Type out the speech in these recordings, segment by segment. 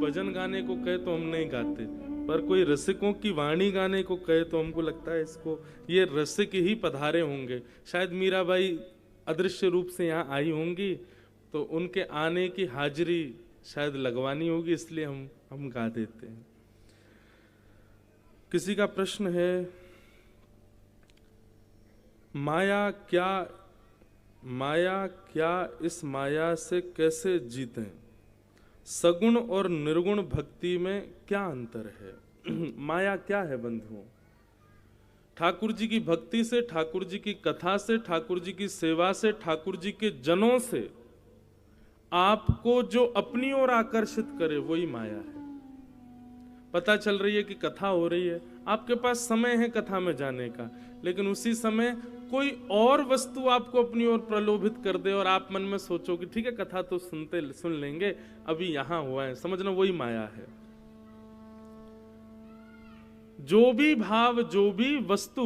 भजन गाने को कहे तो हम नहीं गाते, पर कोई रसिकों की वाणी गाने को कहे तो हमको लगता है इसको ये रसिक ही पधारे होंगे। शायद मीराबाई अदृश्य रूप से यहाँ आई होंगी, तो उनके आने की हाजिरी शायद लगवानी होगी, इसलिए हम गा देते हैं। किसी का प्रश्न है, माया क्या, इस माया से कैसे जीतें? सगुण और निर्गुण भक्ति में क्या अंतर है? माया क्या है बंधुओं? ठाकुर जी की भक्ति से, ठाकुर जी की कथा से, ठाकुर जी की सेवा से, ठाकुर जी के जनों से आपको जो अपनी ओर आकर्षित करे वही माया है। पता चल रही है कि कथा हो रही है, आपके पास समय है कथा में जाने का, लेकिन उसी समय कोई और वस्तु आपको अपनी ओर प्रलोभित कर दे और आप मन में सोचो कि ठीक है कथा तो सुन लेंगे, अभी यहां हुआ है, समझना वही माया है। जो भी भाव, जो भी वस्तु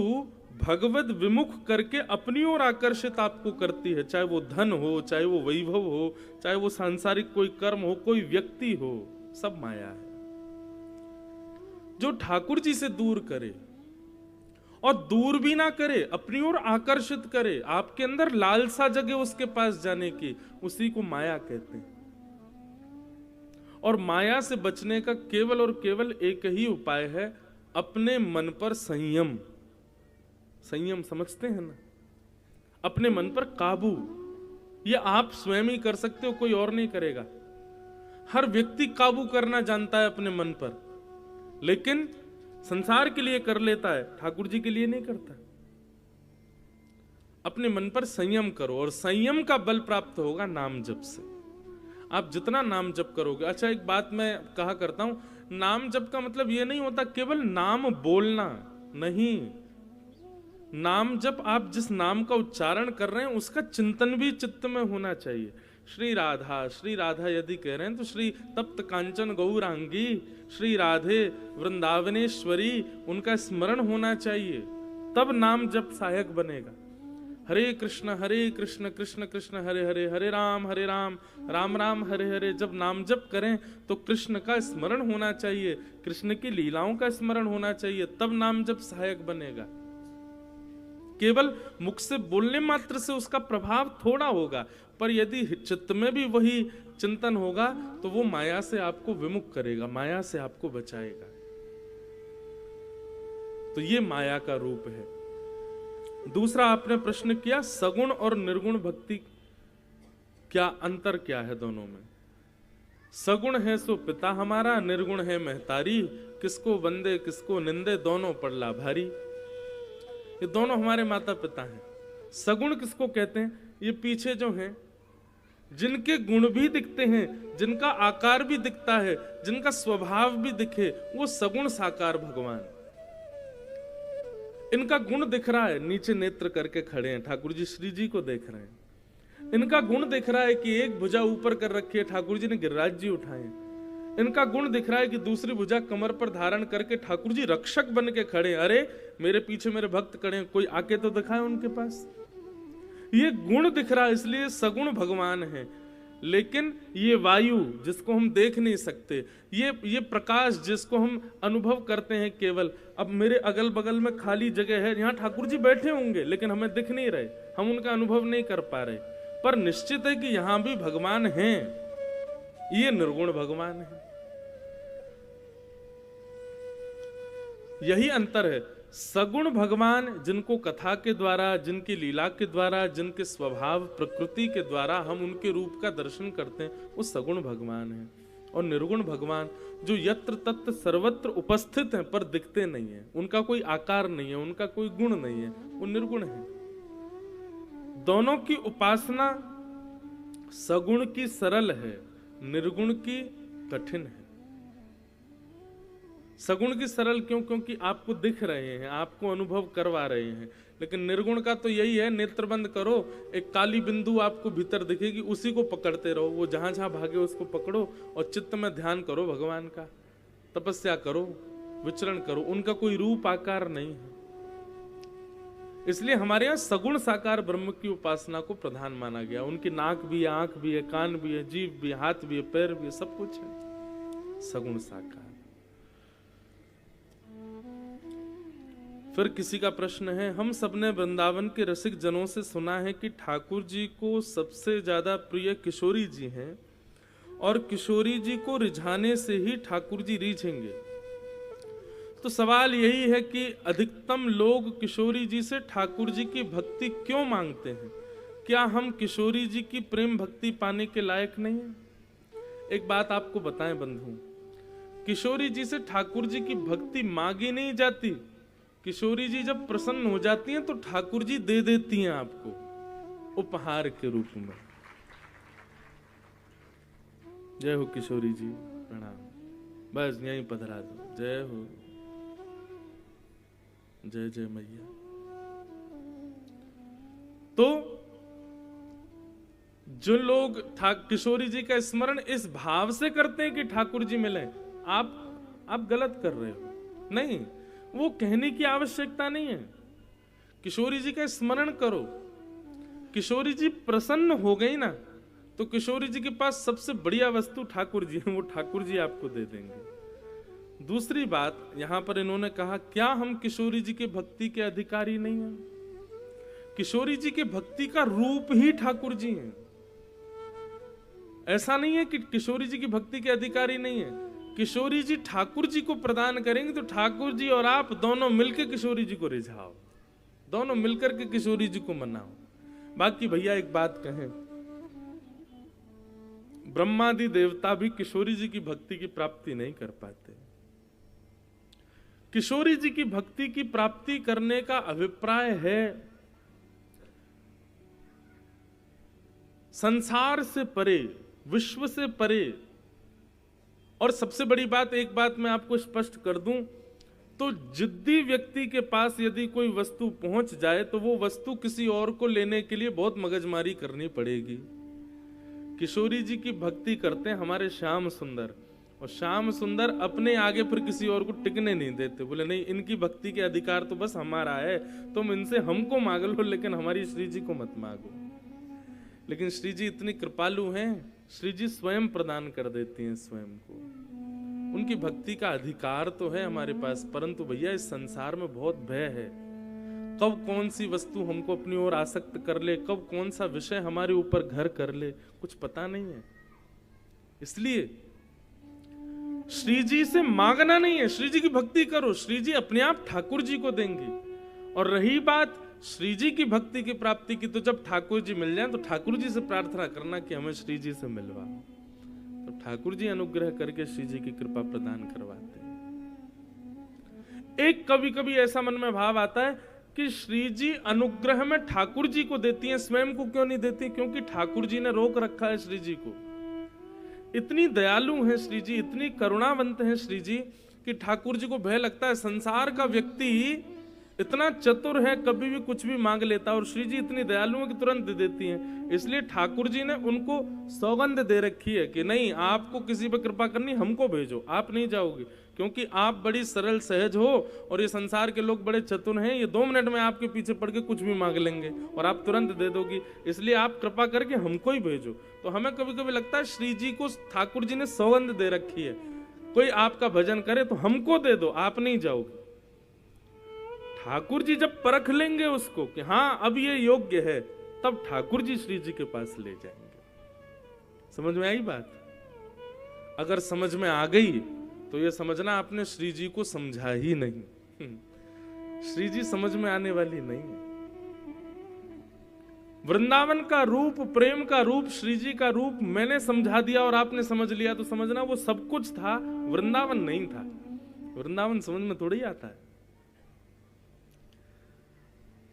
भगवत विमुख करके अपनी ओर आकर्षित आपको करती है, चाहे वो धन हो, चाहे वो वैभव हो, चाहे वो सांसारिक कोई कर्म हो, कोई व्यक्ति हो, सब माया है। जो ठाकुर जी से दूर करे और दूर भी ना करे, अपनी ओर आकर्षित करे, आपके अंदर लालसा जगे उसके पास जाने की, उसी को माया कहते हैं। और माया से बचने का केवल और केवल एक ही उपाय है, अपने मन पर संयम। संयम समझते हैं ना? अपने मन पर काबू, ये आप स्वयं ही कर सकते हो, कोई और नहीं करेगा। हर व्यक्ति काबू करना जानता है अपने मन पर, लेकिन संसार के लिए कर लेता है, ठाकुर जी के लिए नहीं करता। अपने मन पर संयम करो, और संयम का बल प्राप्त होगा नाम जप से। आप जितना नाम जप करोगे। अच्छा, एक बात मैं कहा करता हूं, नाम जप का मतलब यह नहीं होता केवल नाम बोलना, नहीं। नाम जप, आप जिस नाम का उच्चारण कर रहे हैं उसका चिंतन भी चित्त में होना चाहिए। श्री राधा यदि कह रहे हैं तो श्री तप्त कांचन गौरांगी, श्री राधे वृंदावनेश्वरी, उनका स्मरण होना चाहिए, तब नाम जप सहायक बनेगा। हरे कृष्ण कृष्ण कृष्ण हरे हरे, हरे राम राम राम हरे हरे। जब नाम जप करें तो कृष्ण का स्मरण होना चाहिए, कृष्ण की लीलाओं का स्मरण होना चाहिए, तब नाम जप सहायक बनेगा। केवल मुख से बोलने मात्र से उसका प्रभाव थोड़ा होगा, पर यदि चित्त में भी वही चिंतन होगा तो वो माया से आपको विमुख करेगा, माया से आपको बचाएगा। तो ये माया का रूप है। दूसरा आपने प्रश्न किया, सगुण और निर्गुण भक्ति क्या अंतर, क्या है दोनों में? सगुण है सो पिता हमारा, निर्गुण है महतारी, किसको वंदे किसको निंदे, दोनों पड़ला भारी। ये दोनों हमारे माता पिता हैं। सगुण किसको कहते हैं? ये पीछे जो हैं, जिनके गुण भी दिखते हैं, जिनका आकार भी दिखता है, जिनका स्वभाव भी दिखे, वो सगुण साकार भगवान। इनका गुण दिख रहा है, नीचे नेत्र करके खड़े हैं, ठाकुर जी श्री जी को देख रहे हैं। इनका गुण दिख रहा है कि एक भुजा ऊपर कर रखी है, ठाकुर जी ने गिरिराज जी उठाए। इनका गुण दिख रहा है कि दूसरी भुजा कमर पर धारण करके ठाकुर जी रक्षक बन के खड़े। अरे मेरे पीछे मेरे भक्त खड़े, कोई आके तो दिखाए उनके पास। ये गुण दिख रहा है, इसलिए सगुण भगवान है। लेकिन ये वायु जिसको हम देख नहीं सकते, ये प्रकाश जिसको हम अनुभव करते हैं केवल, अब मेरे अगल बगल में खाली जगह है, यहाँ ठाकुर जी बैठे होंगे लेकिन हमें दिख नहीं रहे, हम उनका अनुभव नहीं कर पा रहे, पर निश्चित है कि यहां भी भगवान हैं। ये निर्गुण भगवान है। यही अंतर है। सगुण भगवान जिनको कथा के द्वारा, जिनकी लीला के द्वारा, जिनके स्वभाव प्रकृति के द्वारा हम उनके रूप का दर्शन करते हैं, वो सगुण भगवान है। और निर्गुण भगवान जो यत्र तत्र सर्वत्र उपस्थित हैं पर दिखते नहीं है, उनका कोई आकार नहीं है, उनका कोई गुण नहीं है, वो निर्गुण है। दोनों की उपासना सगुण की सरल है, निर्गुण की कठिन है। सगुण की सरल क्यों? क्योंकि आपको दिख रहे हैं, आपको अनुभव करवा रहे हैं। लेकिन निर्गुण का तो यही है, नेत्र बंद करो, एक काली बिंदु आपको भीतर दिखेगी, उसी को पकड़ते रहो, वो जहां जहां भागे उसको पकड़ो और चित्त में ध्यान करो भगवान का, तपस्या करो, विचरण करो। उनका कोई रूप आकार नहीं है। इसलिए हमारे यहाँ सगुण साकार ब्रह्म की उपासना को प्रधान माना गया। उनकी नाक भी है, आंख भी है, कान भी है, जीभ भी है, हाथ भी है, पैर भी है, सब कुछ है। सगुण साकार। फिर किसी का प्रश्न है, हम सबने वृंदावन के रसिक जनों से सुना है कि ठाकुर जी को सबसे ज्यादा प्रिय किशोरी जी हैं और किशोरी जी को रिझाने से ही ठाकुर जी रीझेंगे। तो सवाल यही है कि अधिकतम लोग किशोरी जी से ठाकुर जी की भक्ति क्यों मांगते हैं? क्या हम किशोरी जी की प्रेम भक्ति पाने के लायक नहीं हैं? एक बात आपको बताएं बंधु, किशोरी जी से ठाकुर जी की भक्ति मांगी नहीं जाती। किशोरी जी जब प्रसन्न हो जाती हैं तो ठाकुर जी दे देती हैं आपको उपहार के रूप में। जय हो किशोरी जी, प्रणाम। बस यहीं पधरा दो। जय हो, जय जय मैया। तो जो लोग किशोरी जी का स्मरण इस भाव से करते हैं कि ठाकुर जी मिले, आप गलत कर रहे हो। नहीं, वो कहने की आवश्यकता नहीं है। किशोरी जी का स्मरण करो। किशोरी जी प्रसन्न हो गई ना, तो किशोरी जी के पास सबसे बढ़िया वस्तु ठाकुर जी है, वो ठाकुर जी आपको दे देंगे। दूसरी बात यहां पर इन्होंने कहा, क्या हम किशोरी जी के भक्ति के अधिकारी नहीं हैं? किशोरी जी के भक्ति का रूप ही ठाकुर जी हैं। ऐसा नहीं है कि किशोरी जी की भक्ति के अधिकारी नहीं है। किशोरी जी ठाकुर जी को प्रदान करेंगे तो ठाकुर जी और आप दोनों मिलकर किशोरी जी को रिझाओ, दोनों मिलकर के किशोरी जी को मनाओ। बाकी भैया एक बात कहें, ब्रह्मादि देवता भी किशोरी जी की भक्ति की प्राप्ति नहीं कर पाते। किशोरी जी की भक्ति की प्राप्ति करने का अभिप्राय है संसार से परे, विश्व से परे। और सबसे बड़ी बात, एक बात मैं आपको स्पष्ट कर दूं, तो जिद्दी व्यक्ति के पास यदि कोई वस्तु पहुंच जाए तो वो वस्तु किसी और को लेने के लिए बहुत मगजमारी करनी पड़ेगी। किशोरी जी की भक्ति करते हैं हमारे श्याम सुंदर, और श्याम सुंदर अपने आगे फिर किसी और को टिकने नहीं देते। बोले नहीं, इनकी भक्ति के अधिकार तो बस हमारा है, तुम इनसे हमको मांग लो लेकिन हमारी श्री जी को मत मांगो। लेकिन श्री जी इतनी कृपालु हैं, श्री जी स्वयं प्रदान कर देती हैं स्वयं को। उनकी भक्ति का अधिकार तो है हमारे पास, परंतु भैया इस संसार में बहुत भय है। कब कौन सी वस्तु हमको अपनी ओर आसक्त कर ले, कब कौन सा विषय हमारे ऊपर घर कर ले, कुछ पता नहीं है। इसलिए श्री जी से मांगना नहीं है, श्री जी की भक्ति करो, श्री जी अपने आप ठाकुर जी को देंगे। और रही बात श्री जी की भक्ति की प्राप्ति की, तो जब ठाकुर जी मिल जाएं तो ठाकुर जी से प्रार्थना करना कि हमें श्री जी से मिलवा। तो ठाकुर जी अनुग्रह करके श्री जी की कृपा प्रदान करवाते हैं। एक कभी कभी ऐसा मन में भाव आता है कि श्री जी अनुग्रह में ठाकुर जी को देती हैं, स्वयं को क्यों नहीं देती? क्योंकि ठाकुर जी ने रोक रखा है श्री जी को। इतनी दयालु हैं श्री जी, इतनी करुणावंत हैं श्री जी कि ठाकुर जी को भय लगता है संसार का व्यक्ति इतना चतुर है, कभी भी कुछ भी मांग लेता है, और श्री जी इतनी दयालु है कि तुरंत दे देती हैं। इसलिए ठाकुर जी ने उनको सौगंध दे रखी है कि नहीं, आपको किसी पर कृपा करनी, हमको भेजो, आप नहीं जाओगे, क्योंकि आप बड़ी सरल सहज हो और ये संसार के लोग बड़े चतुर हैं, ये 2 मिनट में आपके पीछे पड़ के कुछ भी मांग लेंगे और आप तुरंत दे दोगी, इसलिए आप कृपा करके हमको ही भेजो। तो हमें कभी कभी लगता है श्री जी को ठाकुर जी ने सौगंध दे रखी है, कोई आपका भजन करे तो हमको दे दो, आप नहीं जाओगे। ठाकुर जी जब परख लेंगे उसको कि हाँ अब ये योग्य है, तब ठाकुर जी श्री जी के पास ले जाएंगे। समझ में आई बात? अगर समझ में आ गई तो ये समझना आपने श्री जी को समझा ही नहीं। श्री जी समझ में आने वाली नहीं है। वृंदावन का रूप, प्रेम का रूप, श्री जी का रूप मैंने समझा दिया और आपने समझ लिया तो समझना वो सब कुछ था, वृंदावन नहीं था। वृंदावन समझ में थोड़ी आता है।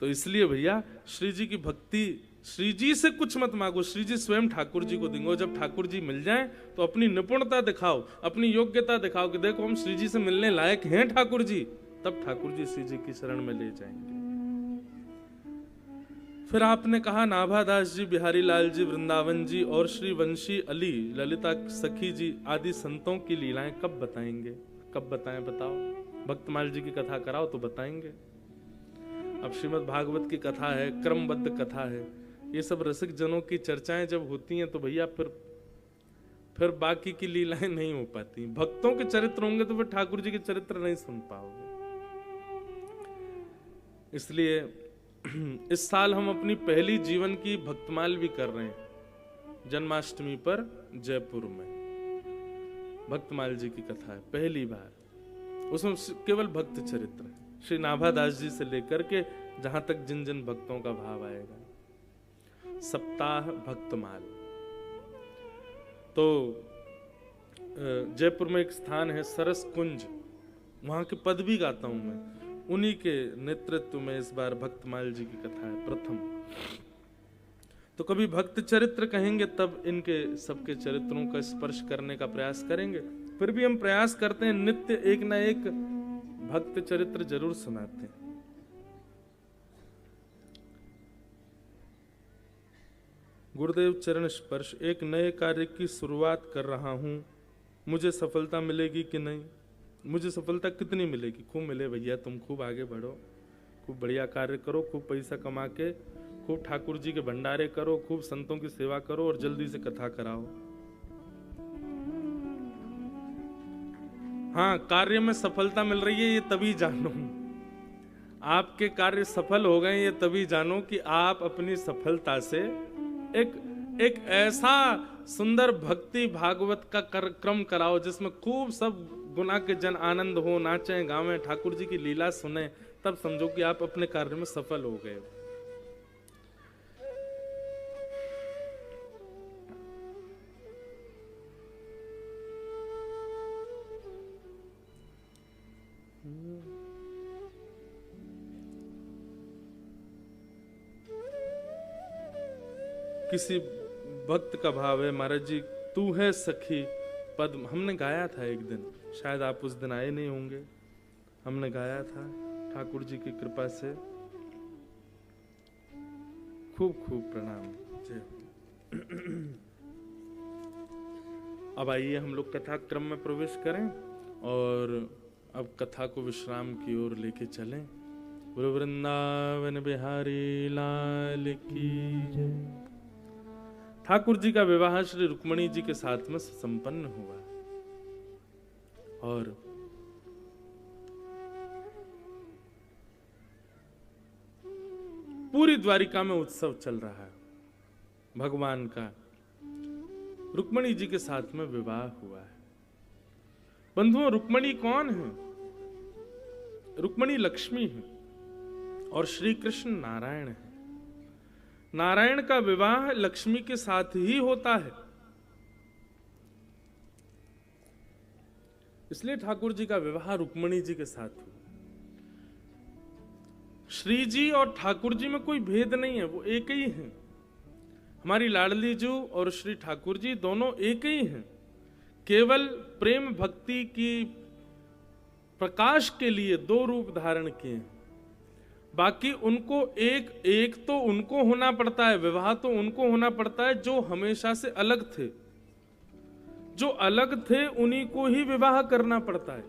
तो इसलिए भैया श्री जी की भक्ति, श्री जी से कुछ मत मांगो, श्री जी स्वयं ठाकुर जी को देंगे। जब ठाकुर जी मिल जाएं तो अपनी निपुणता दिखाओ, अपनी योग्यता दिखाओ कि देखो हम श्री जी से मिलने लायक हैं ठाकुर जी, तब ठाकुर जी श्री जी की शरण में ले जाएंगे। फिर आपने कहा नाभादास जी, बिहारी लाल जी, वृंदावन जी और श्री वंशी अली, ललिता सखी जी आदि संतों की लीलाएं कब बताएंगे? कब बताएं बताओ? भक्तमाल जी की कथा कराओ तो बताएंगे। अब श्रीमद् भागवत की कथा है, क्रमबद्ध कथा है, ये सब रसिक जनों की चर्चाएं जब होती हैं तो भैया फिर फिर बाकी की लीलाएं नहीं हो पाती। भक्तों के चरित्र होंगे तो फिर ठाकुर जी के चरित्र नहीं सुन पाओगे। इसलिए इस साल हम अपनी पहली जीवन की भक्तमाल भी कर रहे हैं। जन्माष्टमी पर जयपुर में भक्तमाल जी की कथा है, पहली बार। उसमें केवल भक्त चरित्र है, श्री नाभादास जी से लेकर के जहां तक जिन जिन भक्तों का भाव आएगा। सप्ताह भक्तमाल। तो जयपुर में एक स्थान है सरस कुंज, वहां के पद भी गाता हूं मैं। उन्हीं के नेतृत्व में इस बार भक्तमाल जी की कथा है प्रथम। तो कभी भक्त चरित्र कहेंगे तब इनके सबके चरित्रों का स्पर्श करने का प्रयास करेंगे। फिर भी हम प्रयास करते हैं नित्य एक ना एक भक्त चरित्र जरूर सुनाते हैं। गुरुदेव चरण स्पर्श। एक नए कार्य की शुरुआत कर रहा हूं, मुझे सफलता मिलेगी कि नहीं? मुझे सफलता कितनी मिलेगी? खूब मिले भैया, तुम खूब आगे बढ़ो, खूब बढ़िया कार्य करो, खूब पैसा कमा के खूब ठाकुर जी के भंडारे करो, खूब संतों की सेवा करो और जल्दी से कथा कराओ। हाँ, कार्य में सफलता मिल रही है ये तभी जानो, आपके कार्य सफल हो गए ये तभी जानो कि आप अपनी सफलता से एक ऐसा सुंदर भक्ति भागवत का क्रम कराओ जिसमें खूब सब गुना के जन आनंद हो, नाचें गावें, ठाकुर जी की लीला सुने, तब समझो कि आप अपने कार्य में सफल हो गए। किसी भक्त का भाव है, महाराज जी तू है सखी पद हमने गाया था एक दिन, शायद आप उस दिन आए नहीं होंगे। हमने गाया था ठाकुर जी की कृपा से। खूब खूब प्रणाम। अब आइए हम लोग कथा क्रम में प्रवेश करें और अब कथा को विश्राम की ओर लेके चलें। गुरु वृंदावन बिहारी लाल की जय। ठाकुर जी का विवाह श्री रुक्मणी जी के साथ में संपन्न हुआ और पूरी द्वारिका में उत्सव चल रहा है भगवान का। रुक्मणी जी के साथ में विवाह हुआ है। बंधुओं, रुक्मणी कौन है? रुक्मणी लक्ष्मी है और श्री कृष्ण नारायण है। नारायण का विवाह लक्ष्मी के साथ ही होता है, इसलिए ठाकुर जी का विवाह रुक्मणी जी के साथ हुआ। श्री जी और ठाकुर जी में कोई भेद नहीं है, वो एक ही हैं। हमारी लाडली जी और श्री ठाकुर जी दोनों एक ही हैं, केवल प्रेम भक्ति की प्रकाश के लिए दो रूप धारण किए हैं। बाकी उनको एक तो उनको होना पड़ता है, विवाह तो उनको होना पड़ता है जो हमेशा से अलग थे। जो अलग थे उन्हीं को ही विवाह करना पड़ता है।